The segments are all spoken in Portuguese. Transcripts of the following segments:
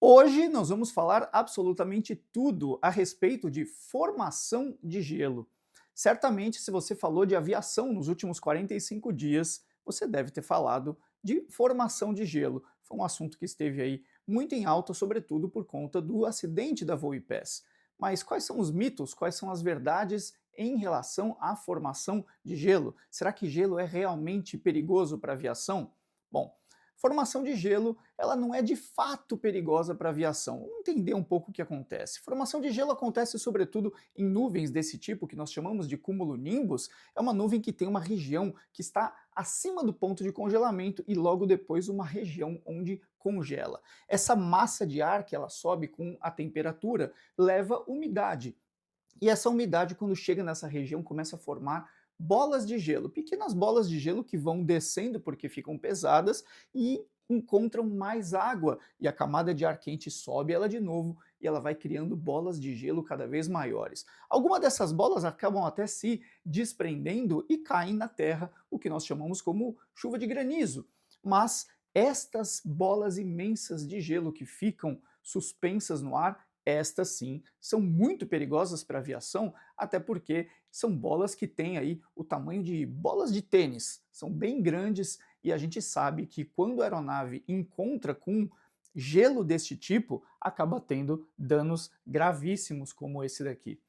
Hoje nós vamos falar absolutamente tudo a respeito de formação de gelo. Certamente, se você falou de aviação nos últimos 45 dias, você deve ter falado de formação de gelo. Foi um assunto que esteve aí muito em alta, sobretudo por conta do acidente da Voo-Pass. Mas quais são os mitos, quais são as verdades em relação à formação de gelo? Será que gelo é realmente perigoso para a aviação? Bom, formação de gelo, ela não é de fato perigosa para a aviação. Vamos entender um pouco o que acontece. Formação de gelo acontece sobretudo em nuvens desse tipo, que nós chamamos de cumulonimbus. É uma nuvem que tem uma região que está acima do ponto de congelamento e logo depois uma região onde congela. Essa massa de ar que ela sobe com a temperatura leva umidade. E essa umidade, quando chega nessa região, começa a formar bolas de gelo, pequenas bolas de gelo que vão descendo porque ficam pesadas e encontram mais água. E a camada de ar quente sobe ela de novo e ela vai criando bolas de gelo cada vez maiores. Algumas dessas bolas acabam até se desprendendo e caem na terra, o que nós chamamos como chuva de granizo. Mas estas bolas imensas de gelo que ficam suspensas no ar, estas sim são muito perigosas para a aviação, até porque são bolas que têm aí o tamanho de bolas de tênis, são bem grandes e a gente sabe que quando a aeronave encontra com gelo deste tipo, acaba tendo danos gravíssimos como esse daqui.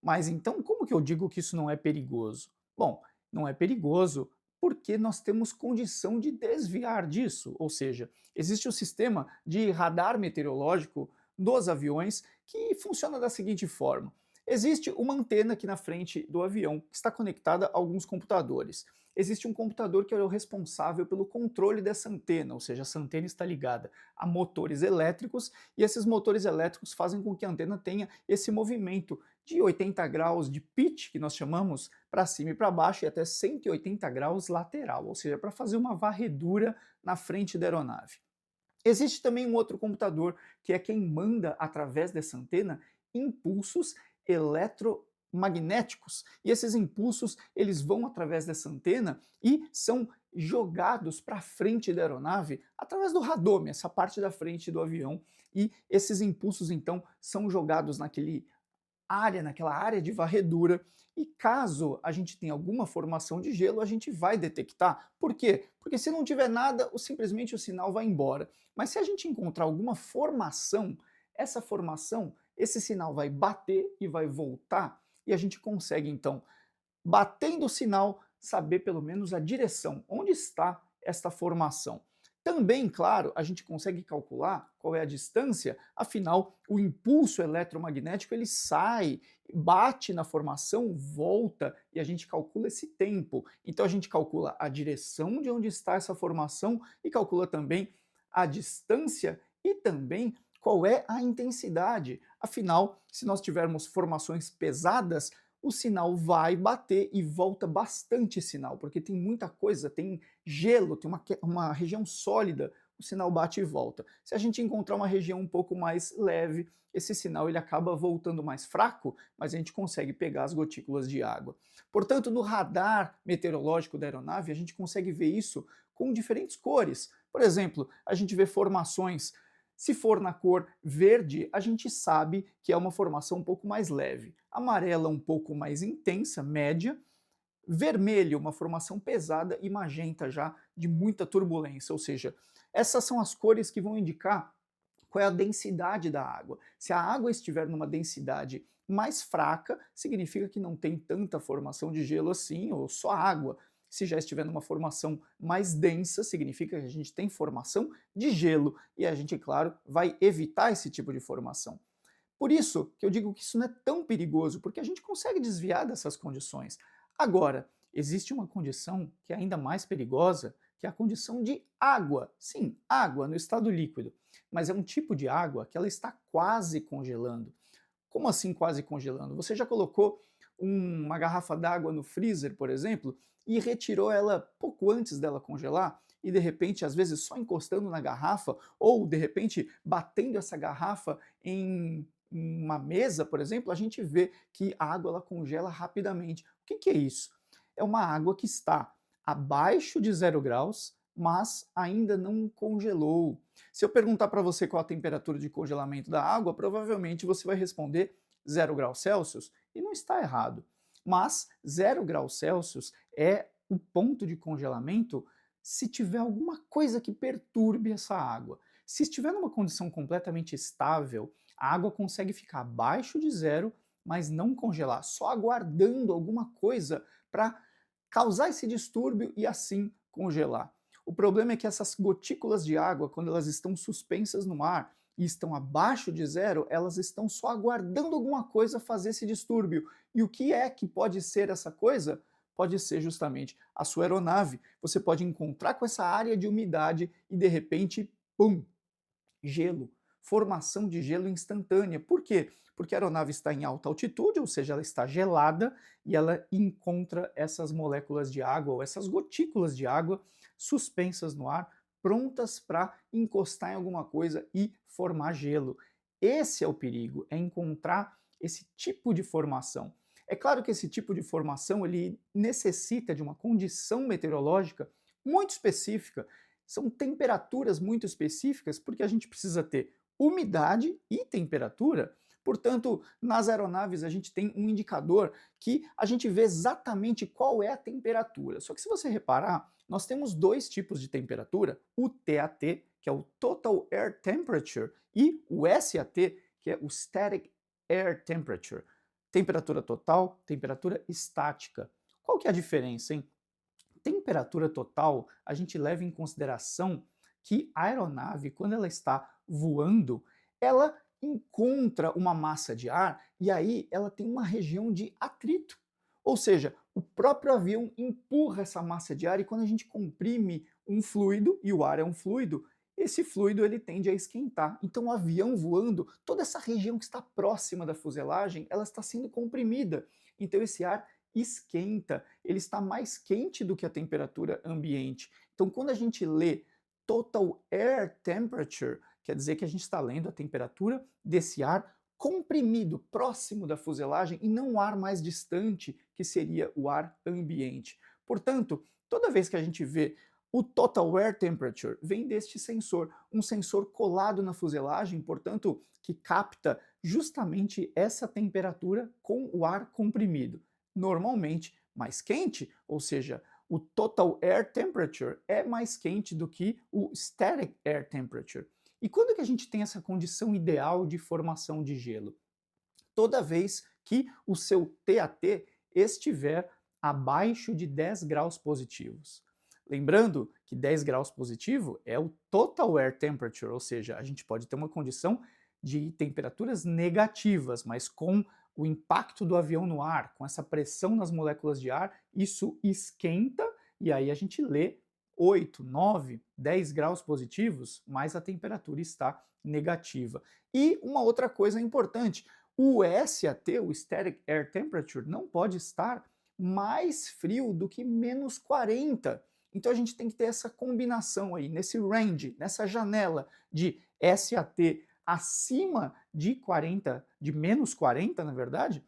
Mas então, como que eu digo que isso não é perigoso? Bom, não é perigoso porque nós temos condição de desviar disso, ou seja, existe o sistema de radar meteorológico dos aviões que funciona da seguinte forma. Existe uma antena aqui na frente do avião que está conectada a alguns computadores. Existe um computador que é o responsável pelo controle dessa antena, ou seja, essa antena está ligada a motores elétricos e esses motores elétricos fazem com que a antena tenha esse movimento de 80 graus de pitch, que nós chamamos, para cima e para baixo, e até 180 graus lateral, ou seja, para fazer uma varredura na frente da aeronave. Existe também um outro computador, que é quem manda, através dessa antena, impulsos eletromagnéticos. E esses impulsos, eles vão através dessa antena e são jogados para frente da aeronave através do radome, essa parte da frente do avião. E esses impulsos, então, são jogados naquela área de varredura, e caso a gente tenha alguma formação de gelo, a gente vai detectar. Por quê? Porque se não tiver nada, simplesmente o sinal vai embora. Mas se a gente encontrar alguma formação, essa formação, esse sinal vai bater e vai voltar, e a gente consegue então, batendo o sinal, saber pelo menos a direção, onde está esta formação. Também, claro, a gente consegue calcular qual é a distância, afinal, o impulso eletromagnético ele sai, bate na formação, volta e a gente calcula esse tempo. Então a gente calcula a direção de onde está essa formação e calcula também a distância e também qual é a intensidade. Afinal, se nós tivermos formações pesadas, o sinal vai bater e volta bastante sinal, porque tem muita coisa, tem gelo, tem uma região sólida, o sinal bate e volta. Se a gente encontrar uma região um pouco mais leve, esse sinal ele acaba voltando mais fraco, mas a gente consegue pegar as gotículas de água. Portanto, no radar meteorológico da aeronave, a gente consegue ver isso com diferentes cores. Por exemplo, a gente vê formações. Se for na cor verde, a gente sabe que é uma formação um pouco mais leve. Amarela, um pouco mais intensa, média. Vermelho, uma formação pesada. E magenta, já de muita turbulência. Ou seja, essas são as cores que vão indicar qual é a densidade da água. Se a água estiver numa densidade mais fraca, significa que não tem tanta formação de gelo assim, ou só água. Se já estiver numa formação mais densa, significa que a gente tem formação de gelo e a gente, claro, vai evitar esse tipo de formação. Por isso que eu digo que isso não é tão perigoso, porque a gente consegue desviar dessas condições. Agora, existe uma condição que é ainda mais perigosa, que é a condição de água. Sim, água no estado líquido, mas é um tipo de água que ela está quase congelando. Como assim quase congelando? Você já colocou uma garrafa d'água no freezer, por exemplo, e retirou ela pouco antes dela congelar? E de repente, às vezes só encostando na garrafa, ou de repente batendo essa garrafa em uma mesa, por exemplo, a gente vê que a água ela congela rapidamente. O que é isso? É uma água que está abaixo de 0 graus, mas ainda não congelou. Se eu perguntar para você qual a temperatura de congelamento da água, provavelmente você vai responder 0 °C, e não está errado. Mas 0 °C é o ponto de congelamento se tiver alguma coisa que perturbe essa água. Se estiver numa condição completamente estável, a água consegue ficar abaixo de zero, mas não congelar, só aguardando alguma coisa para causar esse distúrbio e assim congelar. O problema é que essas gotículas de água, quando elas estão suspensas no ar e estão abaixo de zero, elas estão só aguardando alguma coisa fazer esse distúrbio. E o que é que pode ser essa coisa? Pode ser justamente a sua aeronave. Você pode encontrar com essa área de umidade e de repente, pum, gelo, formação de gelo instantânea. Por quê? Porque a aeronave está em alta altitude, ou seja, ela está gelada e ela encontra essas moléculas de água ou essas gotículas de água suspensas no ar, prontas para encostar em alguma coisa e formar gelo. Esse é o perigo, é encontrar esse tipo de formação. É claro que esse tipo de formação ele necessita de uma condição meteorológica muito específica. São temperaturas muito específicas porque a gente precisa ter umidade e temperatura. Portanto, nas aeronaves a gente tem um indicador que a gente vê exatamente qual é a temperatura. Só que se você reparar, nós temos dois tipos de temperatura, o TAT, que é o Total Air Temperature, e o SAT, que é o Static Air Temperature. Temperatura total, temperatura estática. Qual que é a diferença, hein? Temperatura total, a gente leva em consideração que a aeronave, quando ela está voando, ela encontra uma massa de ar e aí ela tem uma região de atrito. Ou seja, o próprio avião empurra essa massa de ar e quando a gente comprime um fluido, e o ar é um fluido, esse fluido ele tende a esquentar. Então o avião voando, toda essa região que está próxima da fuselagem, ela está sendo comprimida. Então esse ar esquenta, ele está mais quente do que a temperatura ambiente. Então, quando a gente lê Total Air Temperature, quer dizer que a gente está lendo a temperatura desse ar comprimido, próximo da fuselagem, e não o ar mais distante, que seria o ar ambiente. Portanto, toda vez que a gente vê o Total Air Temperature, vem deste sensor, um sensor colado na fuselagem, portanto, que capta justamente essa temperatura com o ar comprimido. Normalmente mais quente, ou seja, o Total Air Temperature é mais quente do que o Static Air Temperature. E quando que a gente tem essa condição ideal de formação de gelo? Toda vez que o seu TAT estiver abaixo de 10 graus positivos. Lembrando que 10 graus positivo é o Total Air Temperature, ou seja, a gente pode ter uma condição de temperaturas negativas, mas com o impacto do avião no ar, com essa pressão nas moléculas de ar, isso esquenta e aí a gente lê 8, 9, 10 graus positivos, mas a temperatura está negativa. E uma outra coisa importante, o SAT, o Static Air Temperature, não pode estar mais frio do que menos 40. Então a gente tem que ter essa combinação aí, nesse range, nessa janela de SAT acima de 40, de menos 40, na verdade,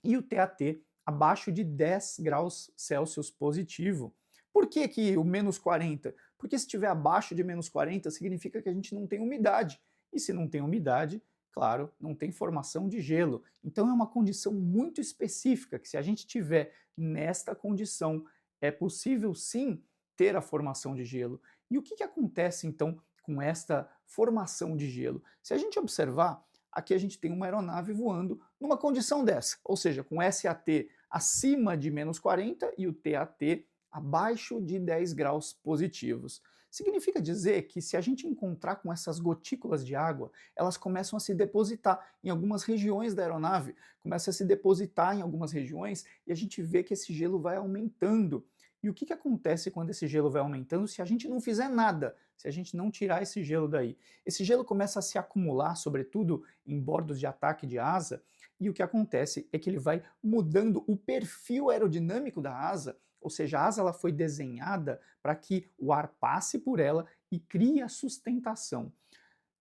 e o TAT abaixo de 10 graus Celsius positivo. Por que que o menos 40? Porque se estiver abaixo de menos 40, significa que a gente não tem umidade. E se não tem umidade, claro, não tem formação de gelo. Então é uma condição muito específica, que se a gente tiver nesta condição, é possível sim ter a formação de gelo. E o que acontece então com esta formação de gelo? Se a gente observar, aqui a gente tem uma aeronave voando numa condição dessa, ou seja, com SAT acima de menos 40 e o TAT abaixo de 10 graus positivos. Significa dizer que se a gente encontrar com essas gotículas de água, elas começam a se depositar em algumas regiões da aeronave, começam a se depositar em algumas regiões e a gente vê que esse gelo vai aumentando. E o que acontece quando esse gelo vai aumentando se a gente não fizer nada, se a gente não tirar esse gelo daí? Esse gelo começa a se acumular, sobretudo em bordos de ataque de asa, e o que acontece é que ele vai mudando o perfil aerodinâmico da asa, ou seja, a asa ela foi desenhada para que o ar passe por ela e crie a sustentação.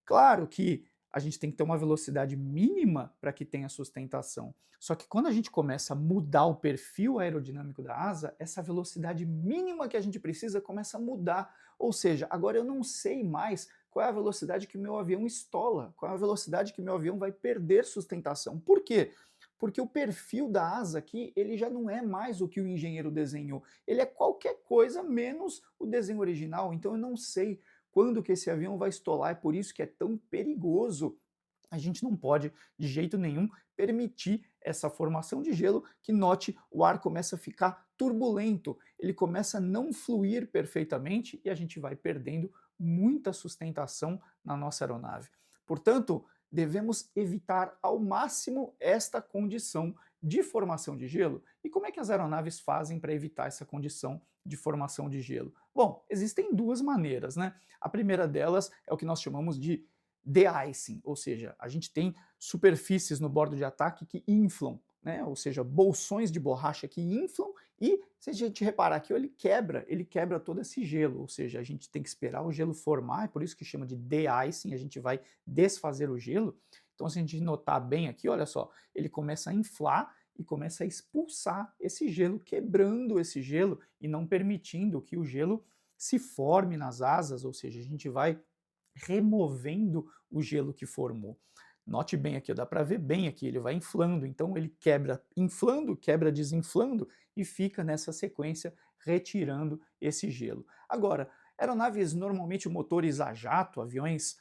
Claro que a gente tem que ter uma velocidade mínima para que tenha sustentação. Só que quando a gente começa a mudar o perfil aerodinâmico da asa, essa velocidade mínima que a gente precisa começa a mudar. Ou seja, agora eu não sei mais qual é a velocidade que o meu avião estola, qual é a velocidade que o meu avião vai perder sustentação. Por quê? Porque o perfil da asa aqui, ele já não é mais o que o engenheiro desenhou. Ele é qualquer coisa menos o desenho original. Então eu não sei quando que esse avião vai estolar. É por isso que é tão perigoso. A gente não pode, de jeito nenhum, permitir essa formação de gelo que, note, o ar começa a ficar turbulento, ele começa a não fluir perfeitamente e a gente vai perdendo muita sustentação na nossa aeronave. Portanto, devemos evitar ao máximo esta condição de formação de gelo. E como é que as aeronaves fazem para evitar essa condição de formação de gelo? Bom, existem duas maneiras, né? A primeira delas é o que nós chamamos de de-icing, ou seja, a gente tem superfícies no bordo de ataque que inflam, né? Ou seja, bolsões de borracha que inflam e, se a gente reparar aqui, ele quebra todo esse gelo, ou seja, a gente tem que esperar o gelo formar, é por isso que chama de de-icing, a gente vai desfazer o gelo. Então, se a gente notar bem aqui, olha só, ele começa a inflar e começa a expulsar esse gelo, quebrando esse gelo e não permitindo que o gelo se forme nas asas, ou seja, a gente vai removendo o gelo que formou. Note bem aqui, dá para ver bem aqui, ele vai inflando, então ele quebra inflando, quebra desinflando e fica nessa sequência retirando esse gelo. Agora, aeronaves normalmente motores a jato, aviões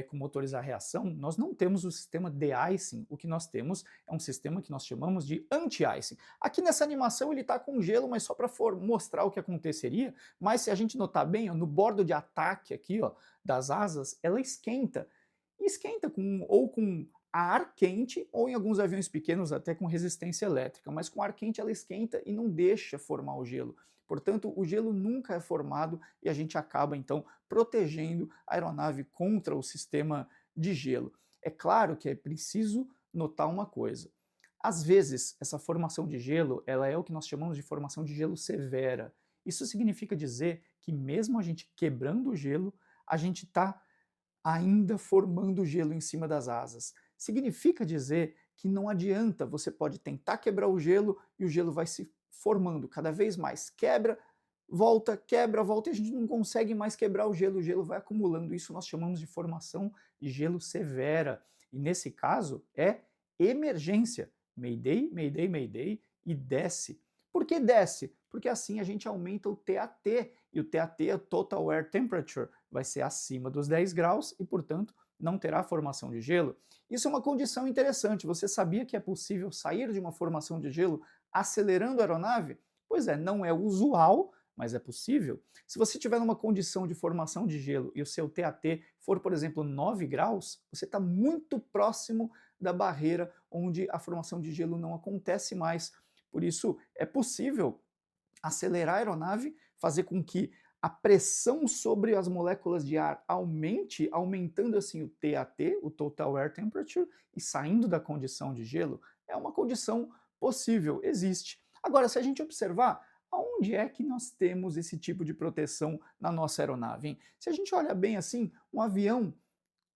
com motores a reação, nós não temos o sistema de-icing, o que nós temos é um sistema que nós chamamos de anti-icing. Aqui nessa animação ele está com gelo, mas só para mostrar o que aconteceria, mas se a gente notar bem, ó, no bordo de ataque aqui, ó, das asas, ela esquenta. E esquenta ou com ar quente, ou em alguns aviões pequenos até com resistência elétrica, mas com ar quente ela esquenta e não deixa formar o gelo. Portanto, o gelo nunca é formado e a gente acaba então protegendo a aeronave contra o sistema de gelo. É claro que é preciso notar uma coisa. Às vezes, essa formação de gelo, ela é o que nós chamamos de formação de gelo severa. Isso significa dizer que mesmo a gente quebrando o gelo, a gente está ainda formando gelo em cima das asas. Significa dizer que não adianta, você pode tentar quebrar o gelo e o gelo vai se formando cada vez mais. Quebra, volta e a gente não consegue mais quebrar o gelo vai acumulando. Isso nós chamamos de formação de gelo severa. E nesse caso é emergência. Mayday, mayday, mayday e desce. Por que desce? Porque assim a gente aumenta o TAT, e o TAT, a Total Air Temperature, vai ser acima dos 10 graus e, portanto, não terá formação de gelo. Isso é uma condição interessante. Você sabia que é possível sair de uma formação de gelo acelerando a aeronave? Pois é, não é usual, mas é possível. Se você tiver numa condição de formação de gelo e o seu TAT for, por exemplo, 9 graus, você está muito próximo da barreira onde a formação de gelo não acontece mais. Por isso, é possível acelerar a aeronave, fazer com que a pressão sobre as moléculas de ar aumente, aumentando assim o TAT, o Total Air Temperature, e saindo da condição de gelo. É uma condição possível, existe. Agora, se a gente observar, aonde é que nós temos esse tipo de proteção na nossa aeronave, hein? Se a gente olha bem assim, um avião,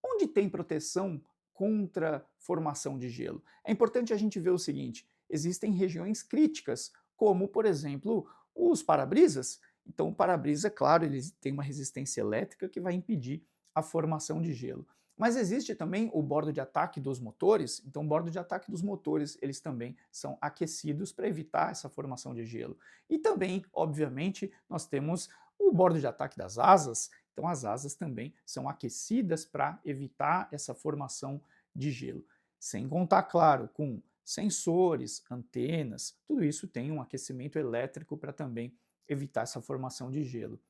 onde tem proteção contra formação de gelo? É importante a gente ver o seguinte, existem regiões críticas, como, por exemplo, os para-brisas. Então, o para-brisa, claro, ele tem uma resistência elétrica que vai impedir a formação de gelo. Mas existe também o bordo de ataque dos motores. Então, o bordo de ataque dos motores, eles também são aquecidos para evitar essa formação de gelo. E também, obviamente, nós temos o bordo de ataque das asas. Então, as asas também são aquecidas para evitar essa formação de gelo. Sem contar, claro, com sensores, antenas, tudo isso tem um aquecimento elétrico para também evitar essa formação de gelo.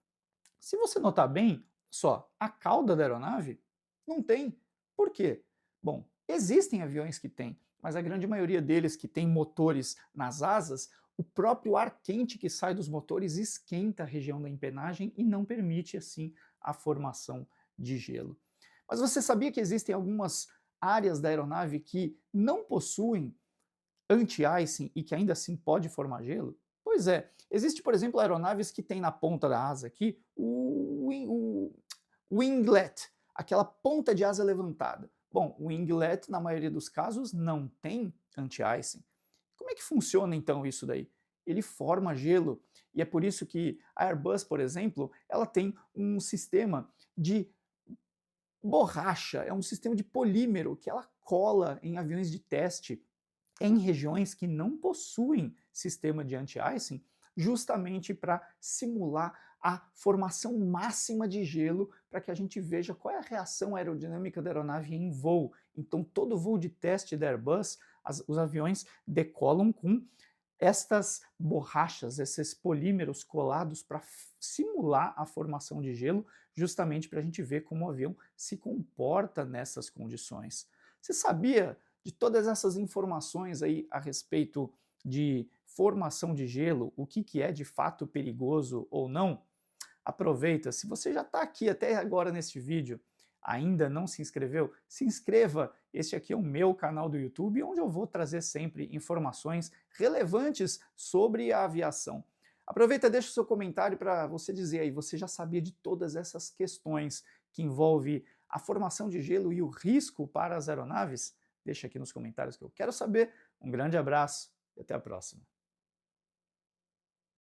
Se você notar bem, só a cauda da aeronave não tem. Por quê? Bom, existem aviões que têm, mas a grande maioria deles que tem motores nas asas, o próprio ar quente que sai dos motores esquenta a região da empenagem e não permite assim a formação de gelo. Mas você sabia que existem algumas áreas da aeronave que não possuem anti-icing e que ainda assim pode formar gelo? Pois é, existe, por exemplo, aeronaves que tem na ponta da asa aqui o winglet, aquela ponta de asa levantada. Bom, o Winglet, na maioria dos casos, não tem anti-icing. Como é que funciona então isso daí? Ele forma gelo, e é por isso que a Airbus, por exemplo, ela tem um sistema de borracha, é um sistema de polímero que ela cola em aviões de teste em regiões que não possuem sistema de anti-icing, justamente para simular a formação máxima de gelo, para que a gente veja qual é a reação aerodinâmica da aeronave em voo. Então, todo voo de teste da Airbus, os aviões decolam com estas borrachas, esses polímeros colados para simular a formação de gelo, justamente para a gente ver como o avião se comporta nessas condições. Você sabia de todas essas informações aí a respeito de formação de gelo, o que é de fato perigoso ou não? Aproveita, se você já está aqui até agora neste vídeo, ainda não se inscreveu, se inscreva. Este aqui é o meu canal do YouTube, onde eu vou trazer sempre informações relevantes sobre a aviação. Aproveita e deixa o seu comentário para você dizer aí, você já sabia de todas essas questões que envolvem a formação de gelo e o risco para as aeronaves? Deixa aqui nos comentários que eu quero saber. Um grande abraço e até a próxima.